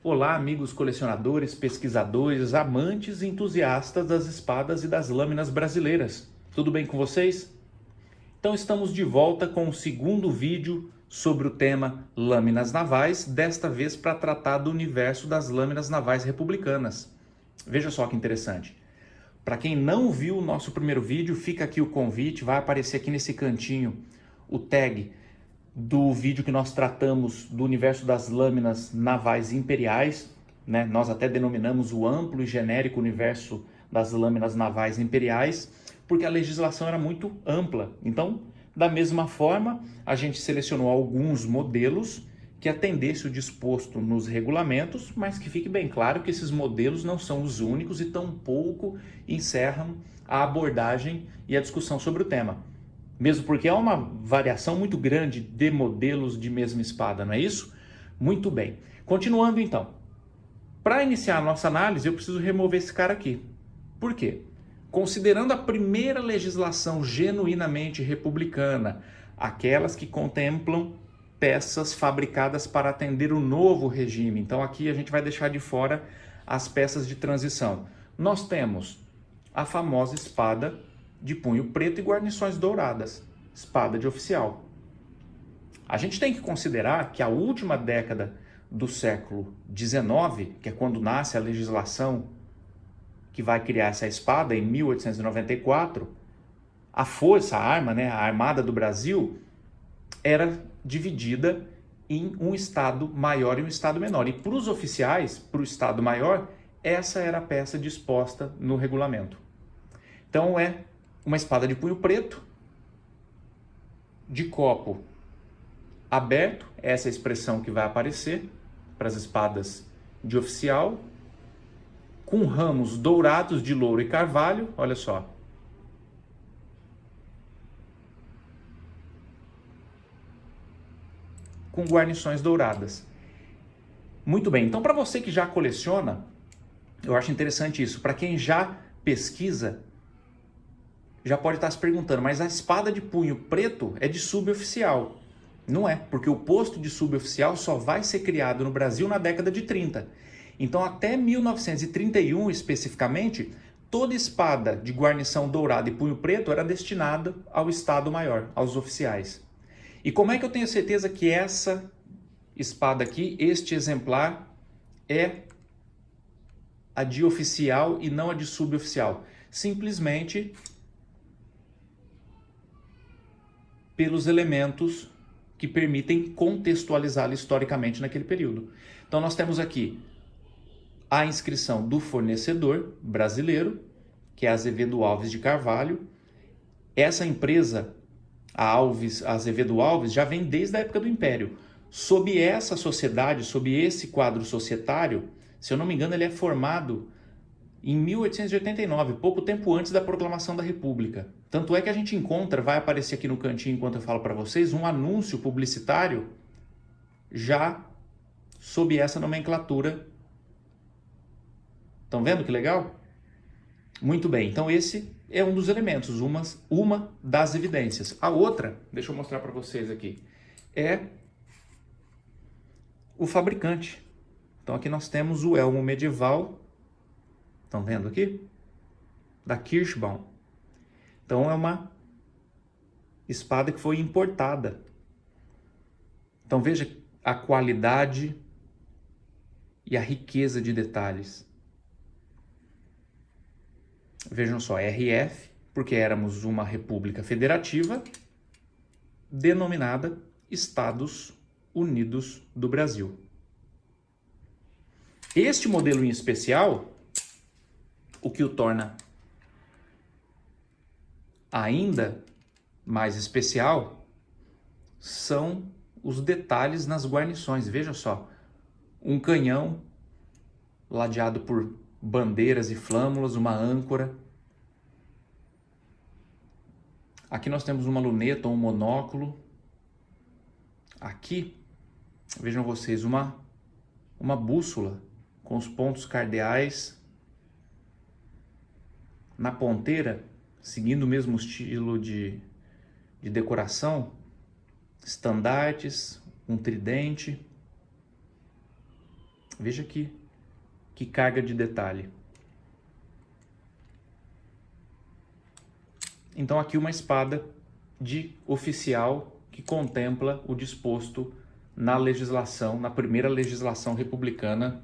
Olá, amigos colecionadores, pesquisadores, amantes e entusiastas das espadas e das lâminas brasileiras. Tudo bem com vocês? Então estamos de volta com o segundo vídeo sobre o tema lâminas navais, desta vez para tratar do universo das lâminas navais republicanas. Veja só que interessante. Para quem não viu o nosso primeiro vídeo, fica aqui o convite, vai aparecer aqui nesse cantinho o tag do vídeo que nós tratamos do universo das lâminas navais imperiais, né? Nós até denominamos o amplo e genérico universo das lâminas navais imperiais, porque a legislação era muito ampla. Então, da mesma forma, a gente selecionou alguns modelos que atendesse o disposto nos regulamentos, mas que fique bem claro que esses modelos não são os únicos e tampouco encerram a abordagem e a discussão sobre o tema. Mesmo porque é uma variação muito grande de modelos de mesma espada, não é isso? Muito bem. Continuando então. Para iniciar a nossa análise, eu preciso remover esse cara aqui. Por quê? Considerando a primeira legislação genuinamente republicana, aquelas que contemplam peças fabricadas para atender o novo regime. Então aqui a gente vai deixar de fora as peças de transição. Nós temos a famosa espada de punho preto e guarnições douradas, espada de oficial. A gente tem que considerar que a última década do século XIX, que é quando nasce a legislação que vai criar essa espada, em 1894, a força, a arma, né, a Armada do Brasil, era dividida em um estado maior e um estado menor. E para os oficiais, para o estado maior, essa era a peça disposta no regulamento. Então é uma espada de punho preto, de copo aberto, essa é a expressão que vai aparecer para as espadas de oficial, com ramos dourados de louro e carvalho, olha só. Com guarnições douradas. Muito bem, então para você que já coleciona, eu acho interessante isso. Para quem já pesquisa, já pode estar se perguntando, mas a espada de punho preto é de suboficial. Não é, porque o posto de suboficial só vai ser criado no Brasil na década de 30. Então, até 1931 especificamente, toda espada de guarnição dourada e punho preto era destinada ao Estado Maior, aos oficiais. E como é que eu tenho certeza que essa espada aqui, este exemplar, é a de oficial e não a de suboficial? Simplesmente pelos elementos que permitem contextualizá-la historicamente naquele período. Então nós temos aqui a inscrição do fornecedor brasileiro, que é Azevedo Alves de Carvalho. Essa empresa, a Azevedo Alves, já vem desde a época do Império. Sob essa sociedade, sob esse quadro societário, se eu não me engano, ele é formado em 1889, pouco tempo antes da proclamação da República. Tanto é que a gente encontra, vai aparecer aqui no cantinho enquanto eu falo para vocês, um anúncio publicitário já sob essa nomenclatura. Estão vendo que legal? Muito bem, então esse é um dos elementos, uma das evidências. A outra, deixa eu mostrar para vocês aqui, é o fabricante. Então aqui nós temos o elmo medieval. Estão vendo aqui? Da Kirschbaum. Então é uma espada que foi importada. Então veja a qualidade e a riqueza de detalhes. Vejam só, RF, porque éramos uma república federativa denominada Estados Unidos do Brasil. Este modelo em especial, o que o torna ainda mais especial são os detalhes nas guarnições. Veja só, um canhão ladeado por bandeiras e flâmulas, uma âncora. Aqui nós temos uma luneta ou um monóculo. Aqui, vejam vocês, uma bússola com os pontos cardeais. Na ponteira, seguindo o mesmo estilo de decoração, estandartes, um tridente. Veja que carga de detalhe. Então aqui uma espada de oficial que contempla o disposto na legislação, na primeira legislação republicana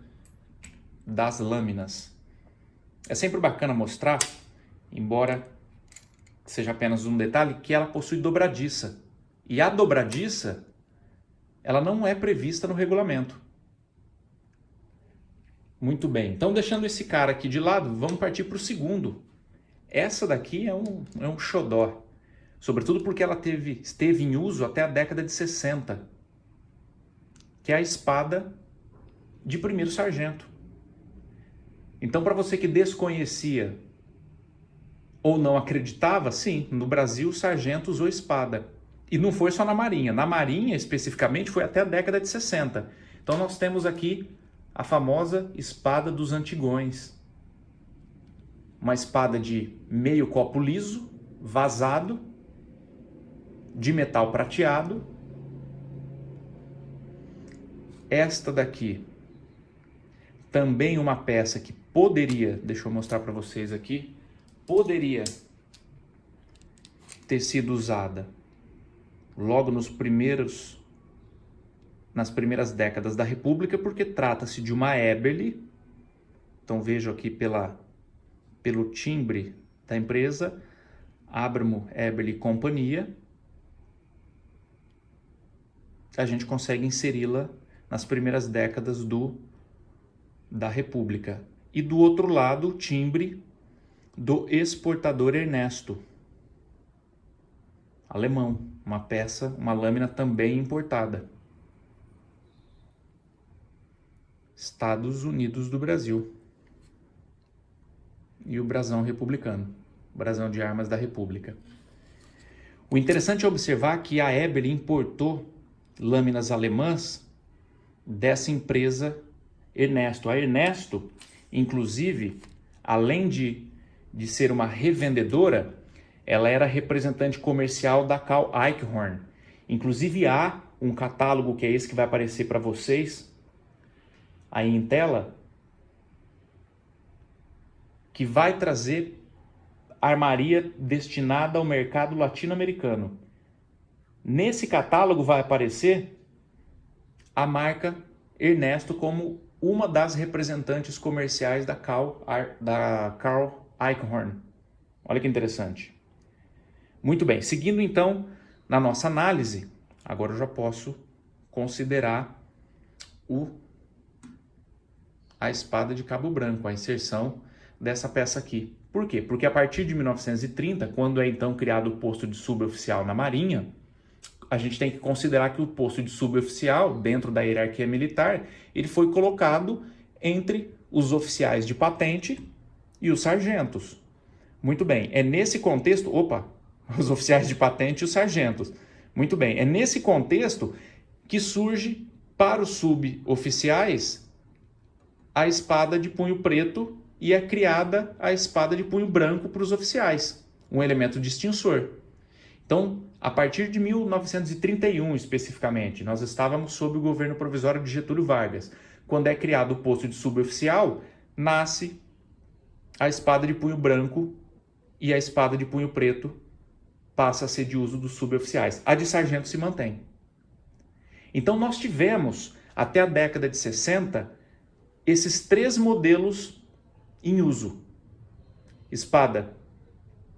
das lâminas. É sempre bacana mostrar, embora seja apenas um detalhe, que ela possui dobradiça. E a dobradiça, ela não é prevista no regulamento. Muito bem, então deixando esse cara aqui de lado, vamos partir para o segundo. Essa daqui é um xodó, sobretudo porque ela esteve em uso até a década de 60, que é a espada de primeiro sargento. Então, para você que desconhecia ou não acreditava, sim, no Brasil o sargento usou espada. E não foi só na Marinha. Na Marinha, especificamente, foi até a década de 60. Então nós temos aqui a famosa espada dos Antigões. Uma espada de meio copo liso, vazado, de metal prateado. Esta daqui, também uma peça que poderia, deixa eu mostrar para vocês aqui, poderia ter sido usada logo nas primeiras décadas da República, porque trata-se de uma Eberle. Então vejo aqui pelo timbre da empresa, Abramo Eberle Companhia, a gente consegue inseri-la nas primeiras décadas da República. E do outro lado, o timbre do exportador Ernesto, alemão, uma peça, uma lâmina também importada. Estados Unidos do Brasil. E o brasão republicano, brasão de armas da República. O interessante é observar que a Eberle importou lâminas alemãs dessa empresa Ernesto. A Ernesto, inclusive, além de ser uma revendedora, ela era representante comercial da Carl Eichhorn. Inclusive há um catálogo, que é esse que vai aparecer para vocês aí em tela, que vai trazer armaria destinada ao mercado latino-americano. Nesse catálogo vai aparecer a marca Ernesto como uma das representantes comerciais da Carl Eichhorn. Olha que interessante. Muito bem, seguindo então na nossa análise, agora eu já posso considerar a espada de cabo branco, a inserção dessa peça aqui. Por quê? Porque a partir de 1930, quando é então criado o posto de suboficial na Marinha, a gente tem que considerar que o posto de suboficial, dentro da hierarquia militar, ele foi colocado entre os oficiais de patente e os sargentos. Muito bem, é nesse contexto... os oficiais de patente e os sargentos. Muito bem, é nesse contexto que surge para os suboficiais a espada de punho preto e é criada a espada de punho branco para os oficiais, um elemento distintor. Então, a partir de 1931 especificamente, nós estávamos sob o governo provisório de Getúlio Vargas. Quando é criado o posto de suboficial, nasce a espada de punho branco e a espada de punho preto passa a ser de uso dos suboficiais. A de sargento se mantém. Então nós tivemos, até a década de 60, esses três modelos em uso. Espada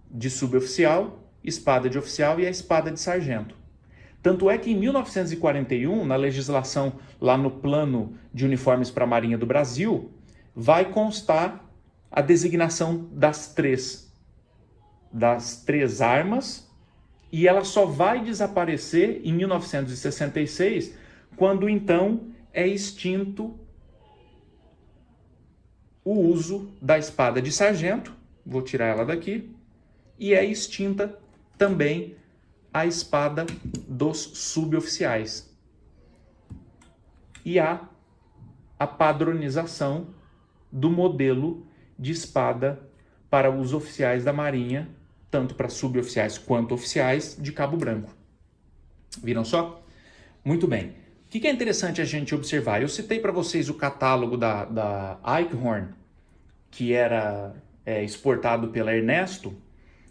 de suboficial, espada de oficial e a espada de sargento. Tanto é que em 1941, na legislação lá no Plano de Uniformes para a Marinha do Brasil, vai constar a designação das três armas, e ela só vai desaparecer em 1966, quando então é extinto o uso da espada de sargento, vou tirar ela daqui, e é extinta também a espada dos suboficiais. E há a padronização do modelo de espada para os oficiais da Marinha, tanto para suboficiais quanto oficiais, de cabo branco. Viram só? Muito bem. O que é interessante a gente observar? Eu citei para vocês o catálogo da Eichhorn, que era exportado pela Ernesto.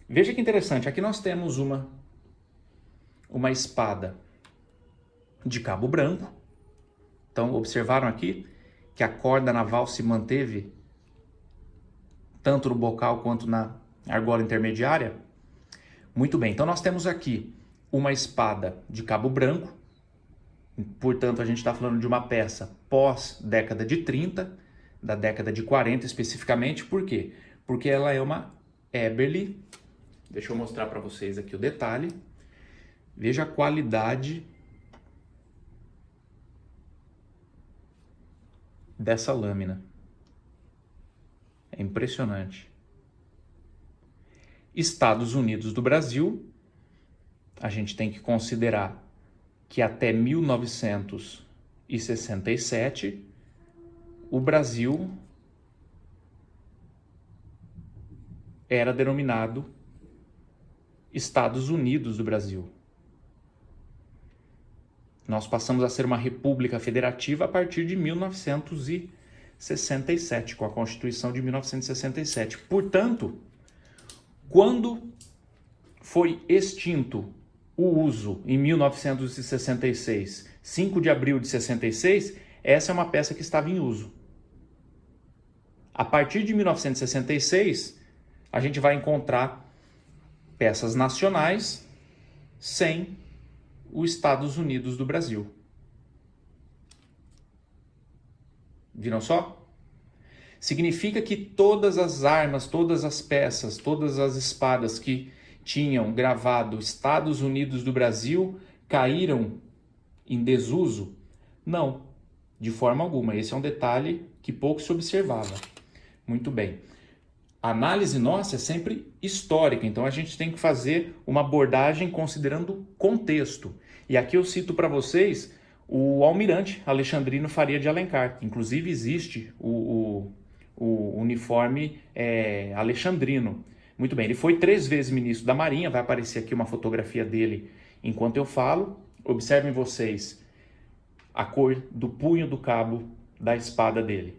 Veja que interessante, aqui nós temos uma espada de cabo branco. Então, observaram aqui que a corda naval se manteve tanto no bocal quanto na argola intermediária? Muito bem, então nós temos aqui uma espada de cabo branco. Portanto, a gente está falando de uma peça pós-década de 30, da década de 40 especificamente. Por quê? Porque ela é uma Eberle. Deixa eu mostrar para vocês aqui o detalhe. Veja a qualidade dessa lâmina. É impressionante. Estados Unidos do Brasil, a gente tem que considerar que até 1967 o Brasil era denominado Estados Unidos do Brasil. Nós passamos a ser uma república federativa a partir de 1967, com a Constituição de 1967. Portanto, quando foi extinto o uso em 1966, 5 de abril de 66, essa é uma peça que estava em uso. A partir de 1966, a gente vai encontrar peças nacionais sem os Estados Unidos do Brasil. Viram só? Significa que todas as armas, todas as peças, todas as espadas que tinham gravado Estados Unidos do Brasil caíram em desuso? Não, de forma alguma. Esse é um detalhe que pouco se observava. Muito bem. A análise nossa é sempre histórica, então a gente tem que fazer uma abordagem considerando contexto. E aqui eu cito para vocês o almirante Alexandrino Faria de Alencar. Inclusive existe o uniforme alexandrino. Muito bem, ele foi 3 vezes ministro da Marinha, vai aparecer aqui uma fotografia dele enquanto eu falo. Observem vocês a cor do punho do cabo da espada dele.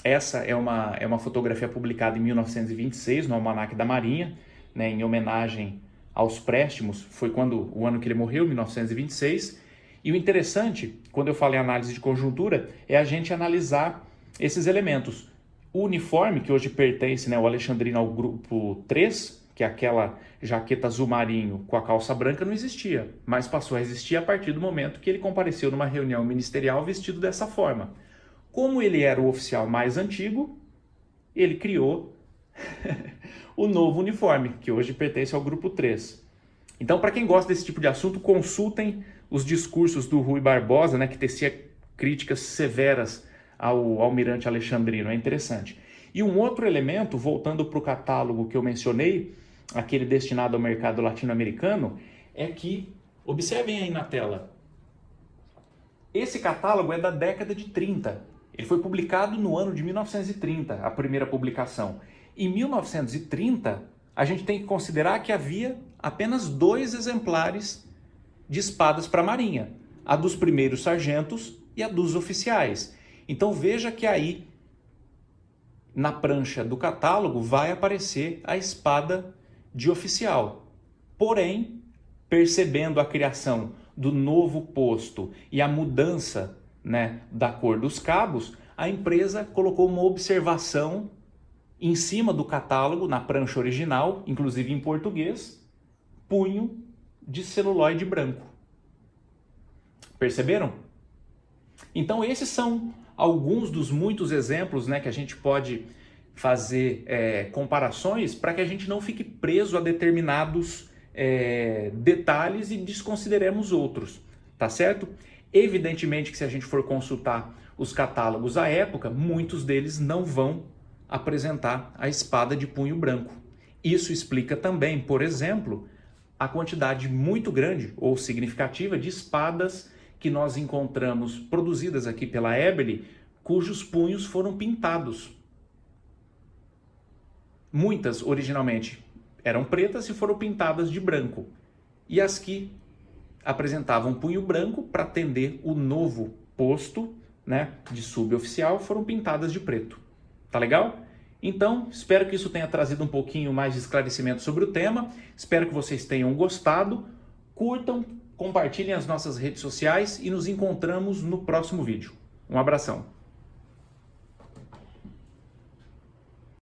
Essa é uma fotografia publicada em 1926 no Almanaque da Marinha, né, em homenagem aos préstimos. Foi o ano que ele morreu, 1926. E o interessante, quando eu falo em análise de conjuntura, é a gente analisar esses elementos. O uniforme, que hoje pertence, né, o Alexandrino ao grupo 3, que é aquela jaqueta azul marinho com a calça branca, não existia, mas passou a existir a partir do momento que ele compareceu numa reunião ministerial vestido dessa forma. Como ele era o oficial mais antigo, ele criou o novo uniforme, que hoje pertence ao grupo 3. Então, para quem gosta desse tipo de assunto, consultem os discursos do Rui Barbosa, né, que tecia críticas severas ao almirante Alexandrino. É interessante. E um outro elemento, voltando para o catálogo que eu mencionei, aquele destinado ao mercado latino-americano, é que, observem aí na tela, esse catálogo é da década de 30. Ele foi publicado no ano de 1930, a primeira publicação. Em 1930, a gente tem que considerar que havia apenas 2 exemplares de espadas para a Marinha, a dos primeiros sargentos e a dos oficiais. Então veja que aí, na prancha do catálogo, vai aparecer a espada de oficial. Porém, percebendo a criação do novo posto e a mudança, né, da cor dos cabos, a empresa colocou uma observação em cima do catálogo, na prancha original, inclusive em português, punho de celulóide branco. Perceberam? Então esses são alguns dos muitos exemplos, né, que a gente pode fazer comparações para que a gente não fique preso a determinados detalhes e desconsideremos outros, tá certo? Evidentemente que se a gente for consultar os catálogos à época, muitos deles não vão apresentar a espada de punho branco. Isso explica também, por exemplo, a quantidade muito grande ou significativa de espadas que nós encontramos produzidas aqui pela Eberle, cujos punhos foram pintados. Muitas, originalmente, eram pretas e foram pintadas de branco. E as que apresentavam punho branco para atender o novo posto, né, de suboficial, foram pintadas de preto. Tá legal? Então, espero que isso tenha trazido um pouquinho mais de esclarecimento sobre o tema. Espero que vocês tenham gostado. Curtam, compartilhem as nossas redes sociais e nos encontramos no próximo vídeo. Um abração.